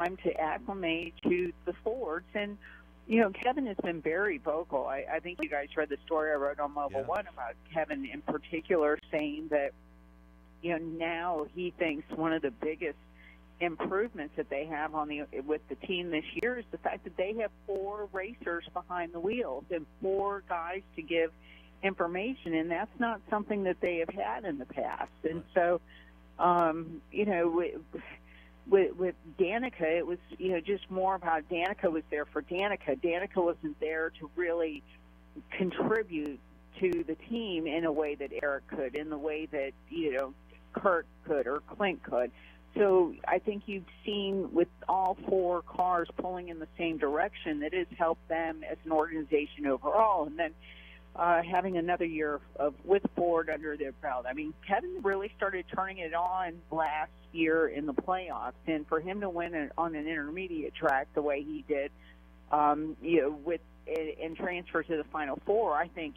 time to acclimate to the Fords. And, Kevin has been very vocal. I think you guys read the story I wrote on Mobile One about Kevin in particular saying that, now he thinks one of the biggest improvements that they have with the team this year is the fact that they have 4 racers behind the wheels and 4 guys to give information, and that's not something that they have had in the past. And so, with Danica, it was, just more about Danica was there for Danica. Danica wasn't there to really contribute to the team in a way that Eric could, in the way that, Kurt could or Clint could. So I think you've seen with all 4 cars pulling in the same direction that has helped them as an organization overall. And then having another year with Ford under their belt. I mean, Kevin really started turning it on last year in the playoffs, and for him to win on an intermediate track the way he did, and transfer to the Final Four, I think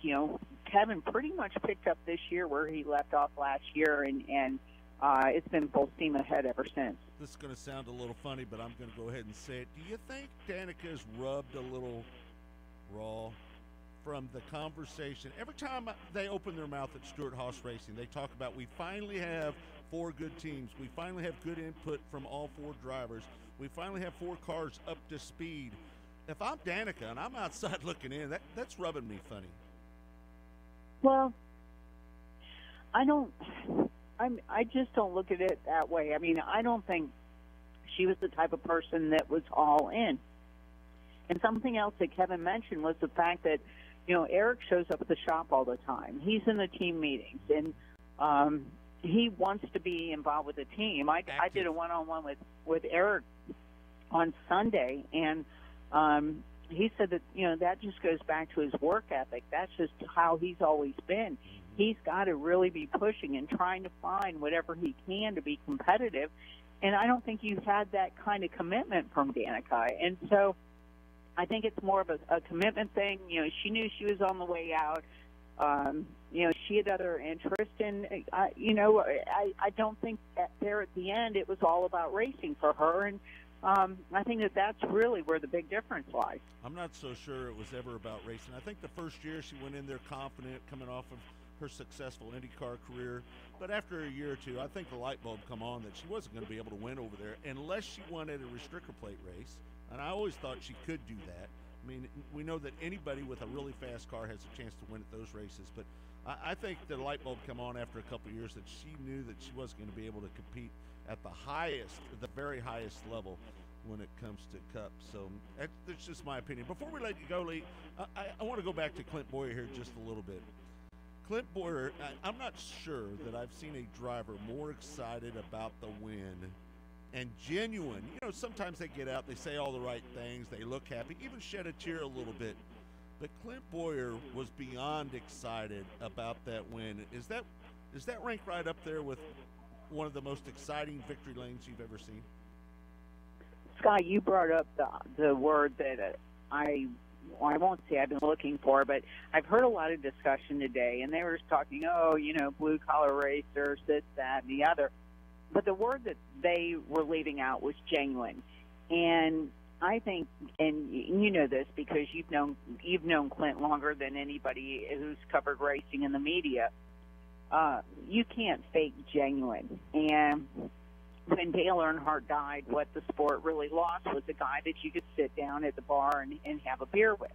Kevin pretty much picked up this year where he left off last year, and it's been full steam ahead ever since. This is going to sound a little funny, but I'm going to go ahead and say it. Do you think Danica's rubbed a little raw from the conversation? Every time they open their mouth at Stewart-Haas Racing, they talk about, we finally have 4 good teams. We finally have good input from all 4 drivers. We finally have 4 cars up to speed. If I'm Danica and I'm outside looking in, that's rubbing me funny. Well, I just don't look at it that way. I mean, I don't think she was the type of person that was all in. And something else that Kevin mentioned was the fact that, Eric shows up at the shop all the time. He's in the team meetings, and he wants to be involved with the team. I did a one-on-one with Eric on Sunday, and he said that, that just goes back to his work ethic. That's just how he's always been. He's got to really be pushing and trying to find whatever he can to be competitive. And I don't think you've had that kind of commitment from Danica. And so I think it's more of a commitment thing. She knew she was on the way out. She had other interests. And, I don't think that there at the end it was all about racing for her. And I think that's really where the big difference lies. I'm not so sure it was ever about racing. I think the first year she went in there confident, coming off of her successful IndyCar career. But after a year or two, I think the light bulb come on that she wasn't going to be able to win over there unless she won at a restricker plate race. And I always thought she could do that. I mean, we know that anybody with a really fast car has a chance to win at those races. But I think the light bulb come on after a couple of years that she knew that she wasn't going to be able to compete at the very highest level when it comes to Cup. So that's just my opinion. Before we let you go, Lee, I want to go back to Clint Boyer here just a little bit. Clint Boyer, I'm not sure that I've seen a driver more excited about the win and genuine. Sometimes they get out, they say all the right things, they look happy, even shed a tear a little bit. But Clint Boyer was beyond excited about that win. Is that ranked right up there with one of the most exciting victory lanes you've ever seen? Scott, you brought up the word that I won't say I've been looking for, but I've heard a lot of discussion today, and they were just talking, blue-collar racers, this, that, and the other. But the word that they were leaving out was genuine. And I think, and you know this because you've known Clint longer than anybody who's covered racing in the media, you can't fake genuine. And when Dale Earnhardt died, what the sport really lost was a guy that you could sit down at the bar and have a beer with.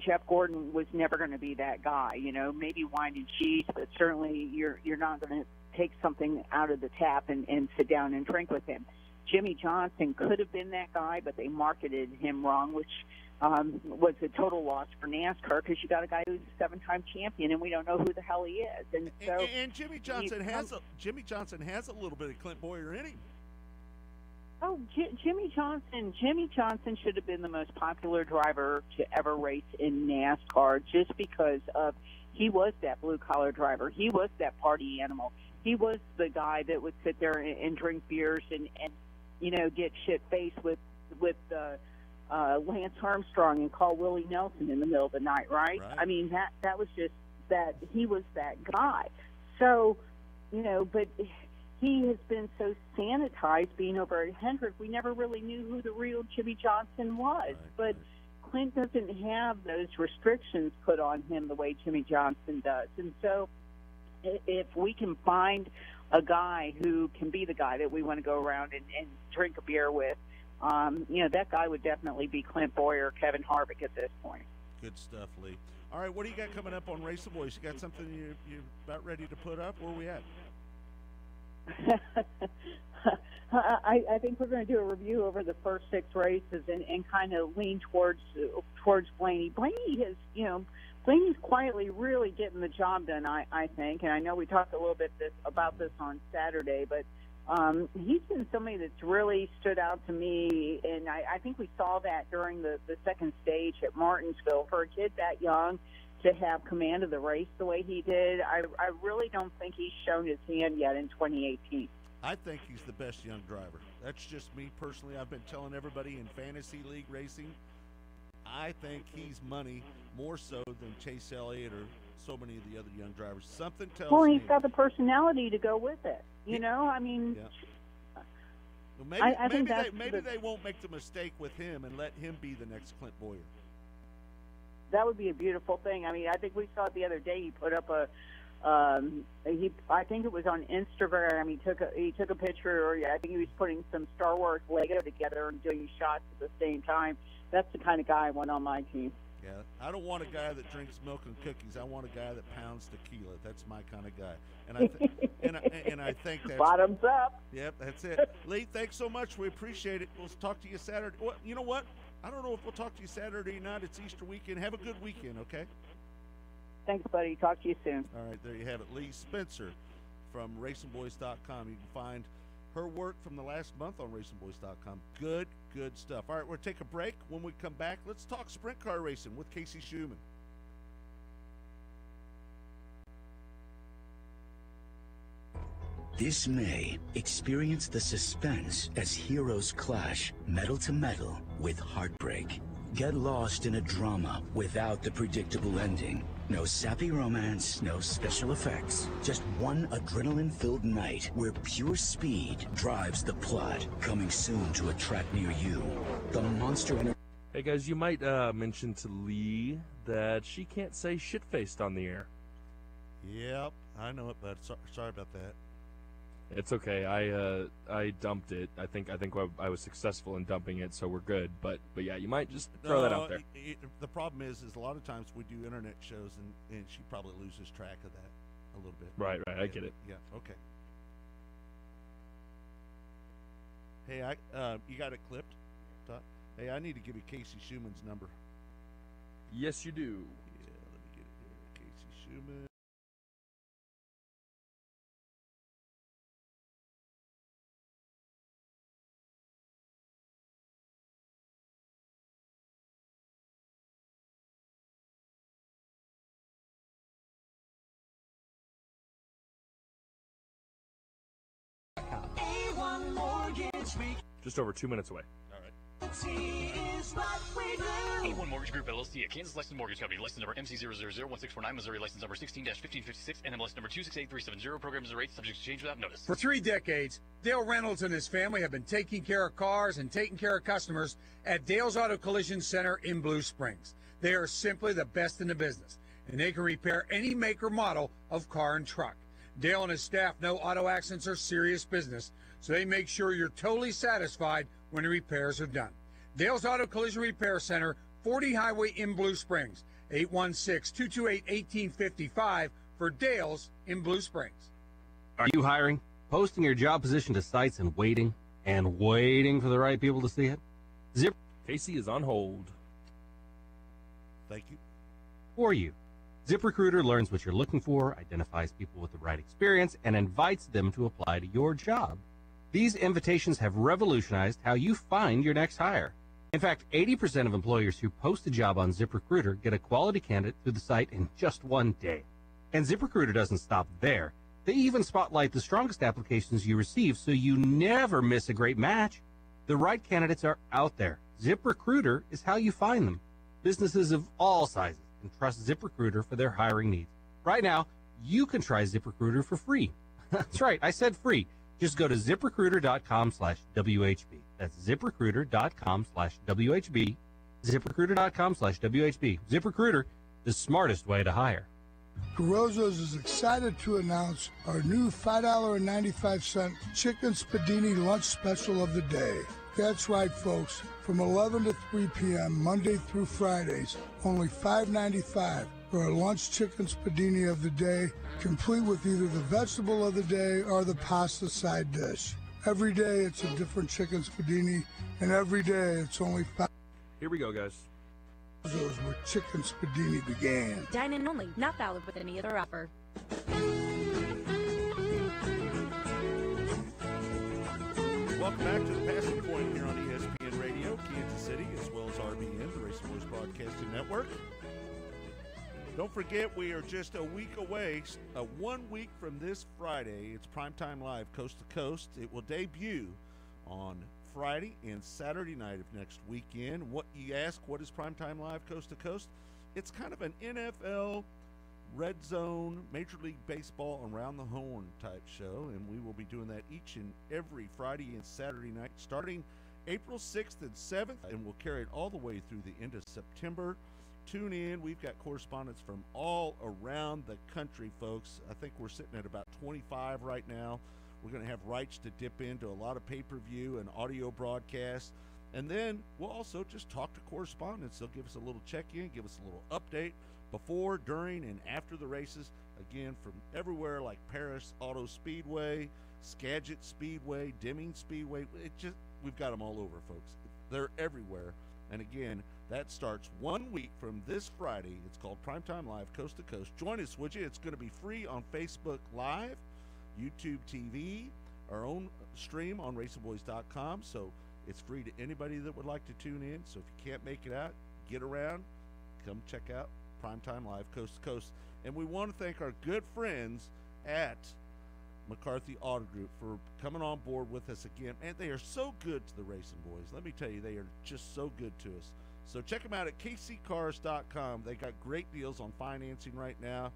Jeff Gordon was never going to be that guy. Maybe wine and cheese, but certainly you're not going to take something out of the tap and sit down and drink with him. Jimmy Johnson could have been that guy, but they marketed him wrong, which was a total loss for NASCAR because you got a guy who's a 7-time champion, and we don't know who the hell he is. And Jimmy Johnson has a little bit of Clint Boyer in him. Oh, Jimmy Johnson should have been the most popular driver to ever race in NASCAR just because of he was that blue-collar driver. He was that party animal. He was the guy that would sit there and drink beers and get shit-faced with Lance Armstrong and call Willie Nelson in the middle of the night, right? I mean, that was just that he was that guy. So, but he has been so sanitized being over at Hendrick, we never really knew who the real Jimmy Johnson was. Right, but right. Clint doesn't have those restrictions put on him the way Jimmy Johnson does. And so if we can find a guy who can be the guy that we want to go around and drink a beer with, that guy would definitely be Clint Boyer or Kevin Harvick at this point. Good stuff, Lee. All right, what do you got coming up on RacinBoys? You got something you're about ready to put up? Where are we at? I think we're going to do a review over the first 6 races and kind of lean towards Blaney. Blaney's quietly really getting the job done, I think. And I know we talked a little bit about this on Saturday, but he's been somebody that's really stood out to me, and I think we saw that during the second stage at Martinsville. For a kid that young to have command of the race the way he did, I really don't think he's shown his hand yet in 2018. I think he's the best young driver. That's just me personally. I've been telling everybody in fantasy league racing, I think he's money more so than Chase Elliott or so many of the other young drivers. Something tells me. Well, he's got the personality to go with it. I mean, yeah. Well, maybe they won't make the mistake with him and let him be the next Clint Boyer. That would be a beautiful thing. I mean, I think we saw it the other day. He put up I think it was on Instagram. He took a picture, or I think he was putting some Star Wars Lego together and doing shots at the same time. That's the kind of guy I want on my team. Yeah, I don't want a guy that drinks milk and cookies. I want a guy that pounds tequila. That's my kind of guy. And I think that's bottoms up. Yep, that's it. Lee, thanks so much. We appreciate it. We'll talk to you Saturday. Well, you know what? I don't know if we'll talk to you Saturday night. It's Easter weekend. Have a good weekend, okay? Thanks, buddy. Talk to you soon. All right, there you have it. Lee Spencer from RacinBoys.com. You can find her work from the last month on RacinBoys.com. Good stuff. All right, we'll take a break. When we come back, let's talk sprint car racing with Casey Schumann. This May, experience the suspense as heroes clash metal to metal with heartbreak. Get lost in a drama without the predictable ending. No sappy romance, no special effects. Just one adrenaline-filled night where pure speed drives the plot. Coming soon to a track near you. The Monster Energy. Hey guys, you might mention to Lee that she can't say shit-faced on the air. Yep, I know it, but sorry about that. It's okay. I dumped it. I think I was successful in dumping it, so we're good. But yeah, you might just throw that out there. The problem is a lot of times we do internet shows, and she probably loses track of that a little bit. Right. I get it. Yeah. Okay. Hey, you got it clipped? Hey, I need to give you Casey Schumann's number. Yes, you do. Yeah, let me get it here. Casey Schumann. Just over 2 minutes away. All right. A1 Mortgage Group LLC, a Kansas licensed mortgage company. License number MC0001649, Missouri license number 16-1556, NMLS number 268370. Programs and rates subject to change without notice. For 3 decades, Dale Reynolds and his family have been taking care of cars and taking care of customers at Dale's Auto Collision Center in Blue Springs. They are simply the best in the business, and they can repair any make or model of car and truck. Dale and his staff know auto accidents are serious business, so they make sure you're totally satisfied when the repairs are done. Dale's Auto Collision Repair Center, 40 Highway in Blue Springs, 816-228-1855 for Dale's in Blue Springs. Are you hiring? Posting your job position to sites and waiting for the right people to see it? Casey is on hold. Thank you. For you. ZipRecruiter learns what you're looking for, identifies people with the right experience, and invites them to apply to your job. These invitations have revolutionized how you find your next hire. In fact, 80% of employers who post a job on ZipRecruiter get a quality candidate through the site in just 1 day. And ZipRecruiter doesn't stop there. They even spotlight the strongest applications you receive so you never miss a great match. The right candidates are out there. ZipRecruiter is how you find them. Businesses of all sizes can trust ZipRecruiter for their hiring needs. Right now, you can try ZipRecruiter for free. That's right, I said free. Just go to ZipRecruiter.com/WHB. That's ZipRecruiter.com/WHB. ZipRecruiter.com/WHB. ZipRecruiter, the smartest way to hire. Carrozzo's is excited to announce our new $5.95 chicken spadini lunch special of the day. That's right, folks. From 11 to 3 p.m., Monday through Fridays, only $5.95 for our lunch chicken spadini of the day, complete with either the vegetable of the day or the pasta side dish. Every day it's a different chicken spadini, and every day it's only $5. Here we go, guys. Those where chicken spadini began. Dine-in only, not valid with any other offer. Welcome back to the Passing Point here on ESPN Radio, Kansas City, as well as RBN, the RacinBoys Broadcasting Network. Don't forget, we are just a week away, 1 week from this Friday. It's Primetime Live, Coast to Coast. It will debut on Friday and Saturday night of next weekend. What you ask, what is Primetime Live, Coast to Coast? It's kind of an NFL, Red Zone, Major League Baseball, around the horn type show, and we will be doing that each and every Friday and Saturday night, starting April 6th and 7th, and we'll carry it all the way through the end of September. Tune in. We've got correspondents from all around the country, folks. I think we're sitting at about 25 right now. We're going to have rights to dip into a lot of pay-per-view and audio broadcasts. And then we'll also just talk to correspondents. They'll give us a little check-in, give us a little update before, during, and after the races. Again, from everywhere like Paris Auto Speedway, Skagit Speedway, Deming Speedway. We've got them all over, folks. They're everywhere. And again, that starts 1 week from this Friday. It's called Primetime Live, Coast to Coast. Join us, would you? It's going to be free on Facebook Live, YouTube TV, our own stream on RacinBoys.com. So it's free to anybody that would like to tune in. So if you can't make it out, get around, come check out Primetime Live, Coast to Coast. And we want to thank our good friends at McCarthy Auto Group for coming on board with us again. And they are so good to the RacinBoys. Let me tell you, they are just so good to us. So check them out at kccars.com. They got great deals on financing right now,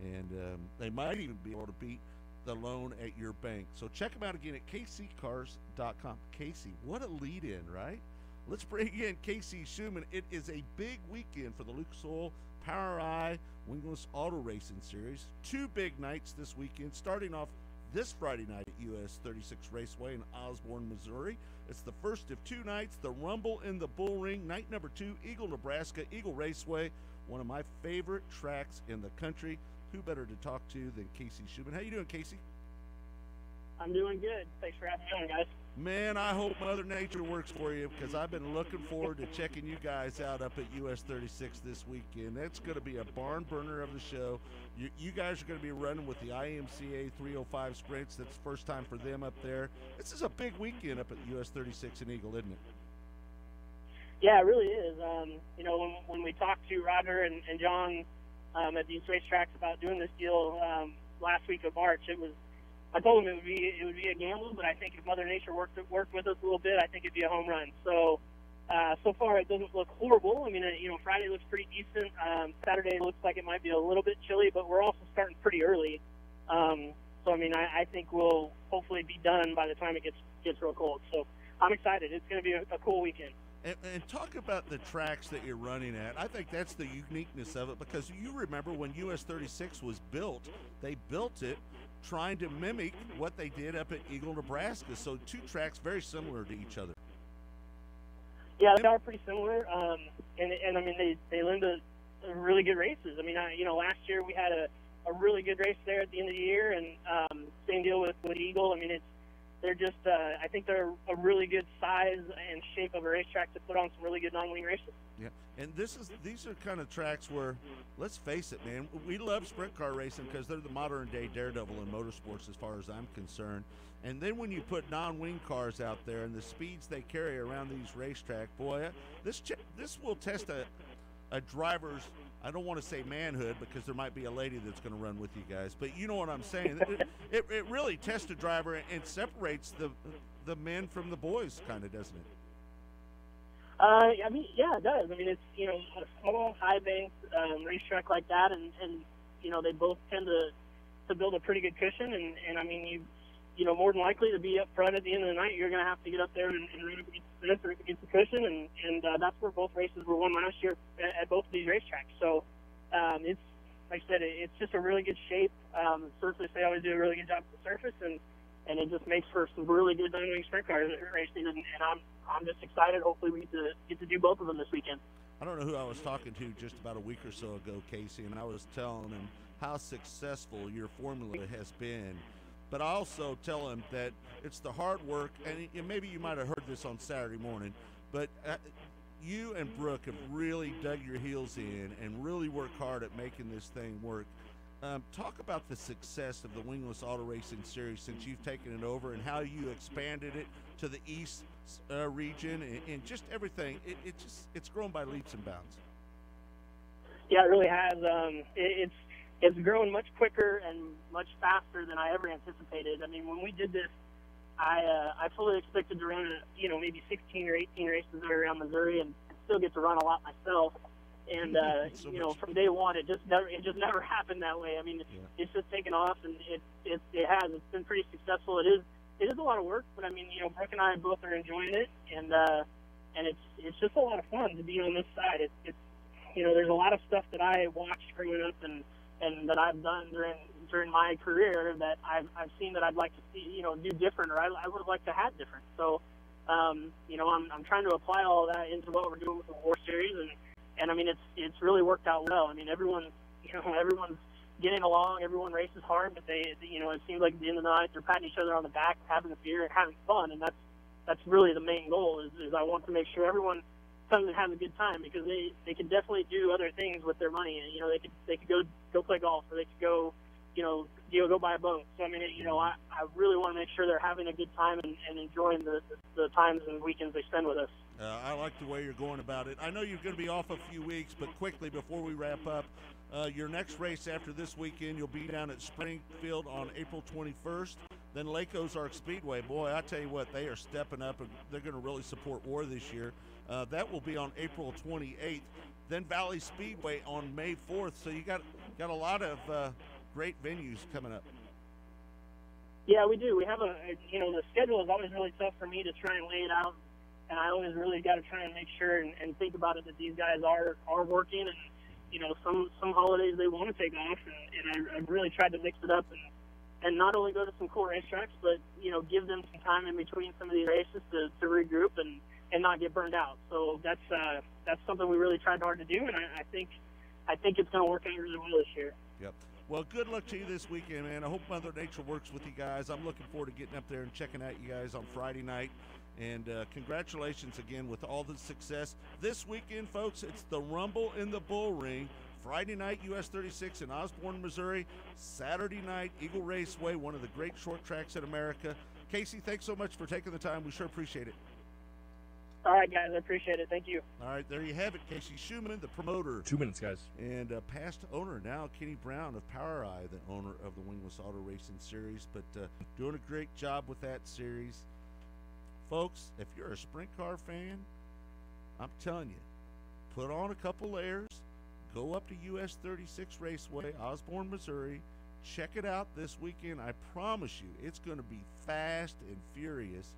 and they might even be able to beat the loan at your bank. So check them out again at kccars.com. Casey, what a lead-in, right? Let's bring in Casey Schumann. It is a big weekend for the Lucas Oil Power Eye Wingless Auto Racing Series. Two big nights this weekend, starting off this Friday night at US 36 Raceway in Osborne, Missouri. It's the first of two nights, the Rumble in the Bull Ring. Night number 2, Eagle, Nebraska, Eagle Raceway, one of my favorite tracks in the country. Who better to talk to than Casey Schumann? How you doing, Casey? I'm doing good. Thanks for having me on, guys. Man, I hope Mother Nature works for you, because I've been looking forward to checking you guys out up at US 36 this weekend. That's going to be a barn burner of the show. You guys are going to be running with the IMCA 305 Sprints. That's the first time for them up there. This is a big weekend up at US 36 in Eagle, isn't it? Yeah, it really is. You know, when we talked to Roger and John at these racetracks about doing this deal last week of March, I told them it would be a gamble, but I think if Mother Nature worked with us a little bit, I think it'd be a home run. So, so far it doesn't look horrible. I mean, you know, Friday looks pretty decent. Saturday looks like it might be a little bit chilly, but we're also starting pretty early. So, I mean, I think we'll hopefully be done by the time it gets real cold. So, I'm excited. It's going to be a cool weekend. And talk about the tracks that you're running at. I think that's the uniqueness of it, because you remember when US 36 was built, they built it trying to mimic what they did up at Eagle, Nebraska. So two tracks very similar to each other. Yeah, they are pretty similar. And I mean, they lend to really good races. I mean, you know, last year we had a really good race there at the end of the year, and same deal with Eagle. I mean, they're just, I think they're a really good size and shape of a racetrack to put on some really good non-wing races. Yeah, and these are kind of tracks where, let's face it, man, we love sprint car racing because they're the modern-day daredevil in motorsports as far as I'm concerned. And then when you put non-wing cars out there and the speeds they carry around these racetracks, boy, this will test a driver's, I don't want to say manhood, because there might be a lady that's going to run with you guys, but you know what I'm saying. It really tests a driver and separates the men from the boys, kind of, doesn't it? I mean, yeah, it does. I mean, it's, you know, a small, high-banked racetrack like that, and you know, they both tend to build a pretty good cushion, and I mean, more than likely to be up front at the end of the night, you're going to have to get up there and run up against the fence or up against the cushion, and that's where both races were won last year at both of these racetracks. So it's, like I said, it's just a really good shape. The surface, they always do a really good job with the surface, and it just makes for some really good Diamond sprint car racing, and I'm just excited. Hopefully we get to do both of them this weekend. I don't know who I was talking to just about a week or so ago, Casey, and I was telling him how successful your formula has been. But I also tell him that it's the hard work, and maybe you might have heard this on Saturday morning, but you and Brooke have really dug your heels in and really worked hard at making this thing work. Talk about the success of the Wingless Auto Racing Series since you've taken it over, and how you expanded it to the East region, and just everything. It's grown by leaps and bounds. Yeah, it really has. It's grown much quicker and much faster than I ever anticipated. I mean, when we did this, I fully expected to run, maybe 16 or 18 races around Missouri and still get to run a lot myself. And from day one, it just never happened that way. I mean, it's just taken off, and it has. It's been pretty successful. It is a lot of work, but I mean, Brooke and I both are enjoying it, and it's just a lot of fun to be on this side. It's there's a lot of stuff that I watched growing up and that I've done during my career that I've seen that I'd like to see, do different, or I would have liked to have different. So, I'm trying to apply all of that into what we're doing with the War Series, and I mean, it's really worked out well. I mean, everyone's getting along, everyone races hard, but it seems like at the end of the night they're patting each other on the back, having a beer, and having fun, and that's really the main goal. Is I want to make sure everyone comes and has a good time, because they can definitely do other things with their money. And they could go play golf, or they could go go buy a boat. So I mean, I really want to make sure they're having a good time and enjoying the times and weekends they spend with us. I like the way you're going about it. I know you're going to be off a few weeks, but quickly before we wrap up, your next race after this weekend, you'll be down at Springfield on April 21st. Then Lake Ozark Speedway. Boy, I tell you what, they are stepping up, and they're going to really support War this year. That will be on April 28th. Then Valley Speedway on May 4th. So you got a lot of great venues coming up. Yeah, we do. We have the schedule is always really tough for me to try and lay it out, and I always really got to try and make sure and think about it that these guys are working, and some holidays they want to take off, and I really tried to mix it up and not only go to some cool racetracks, but give them some time in between some of these races to regroup and not get burned out. So that's something we really tried hard to do, and I think it's going to work out really well this year. Yep. Well, good luck to you this weekend, man. I hope Mother Nature works with you guys. I'm looking forward to getting up there and checking out you guys on Friday night. And congratulations again with all the success. This weekend, folks, it's the Rumble in the Bull Ring. Friday night, US 36 in Osborne, Missouri. Saturday night, Eagle Raceway, one of the great short tracks in America. Casey, thanks so much for taking the time. We sure appreciate it. All right, guys, I appreciate it. Thank you. All right, there you have it. Casey Schumann, the promoter. 2 minutes, guys. And past owner now, Kenny Brown of Power Eye, the owner of the Wingless Auto Racing Series. But doing a great job with that series. Folks, if you're a sprint car fan, I'm telling you, put on a couple layers, go up to US 36 Raceway, Osborne, Missouri. Check it out this weekend. I promise you, it's going to be fast and furious.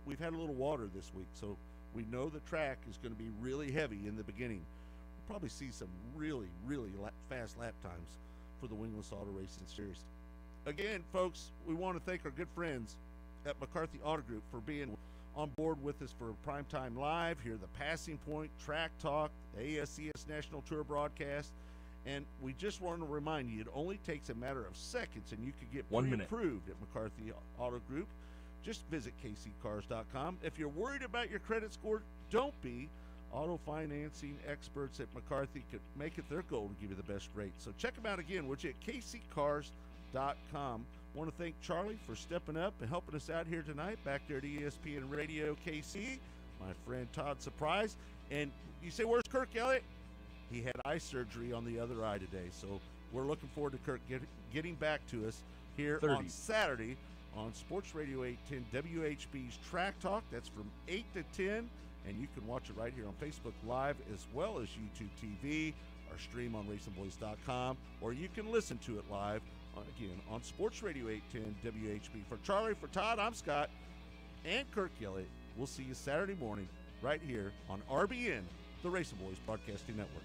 We've had a little water this week, so we know the track is going to be really heavy in the beginning. We'll probably see some really, really fast lap times for the Wingless Auto Racing Series. Again, folks, we want to thank our good friends at McCarthy Auto Group for being on board with us for Primetime Live, here the Passing Point, Track Talk, ASCS National Tour broadcast. And we just want to remind you, it only takes a matter of seconds, and you could get 1 minute pre-approved at McCarthy Auto Group. Just visit kccars.com. If you're worried about your credit score, don't be. Auto financing experts at McCarthy could make it their goal to give you the best rate. So check them out again, would you, at kccars.com. Want to thank Charlie for stepping up and helping us out here tonight, back there at ESPN Radio KC. My friend Todd Surprise. And you say, where's Kirk Elliott? He had eye surgery on the other eye today. So we're looking forward to Kirk getting back to us here on Saturday on Sports Radio 810 WHB's Track Talk. That's from 8 to 10, and you can watch it right here on Facebook Live as well as YouTube TV, or stream on RacinBoys.com, or you can listen to it live again on Sports Radio 810 WHB. For Charlie, for Todd, I'm Scott, and Kirk Elliott. We'll see you Saturday morning right here on RBN, the RacinBoys Broadcasting Network.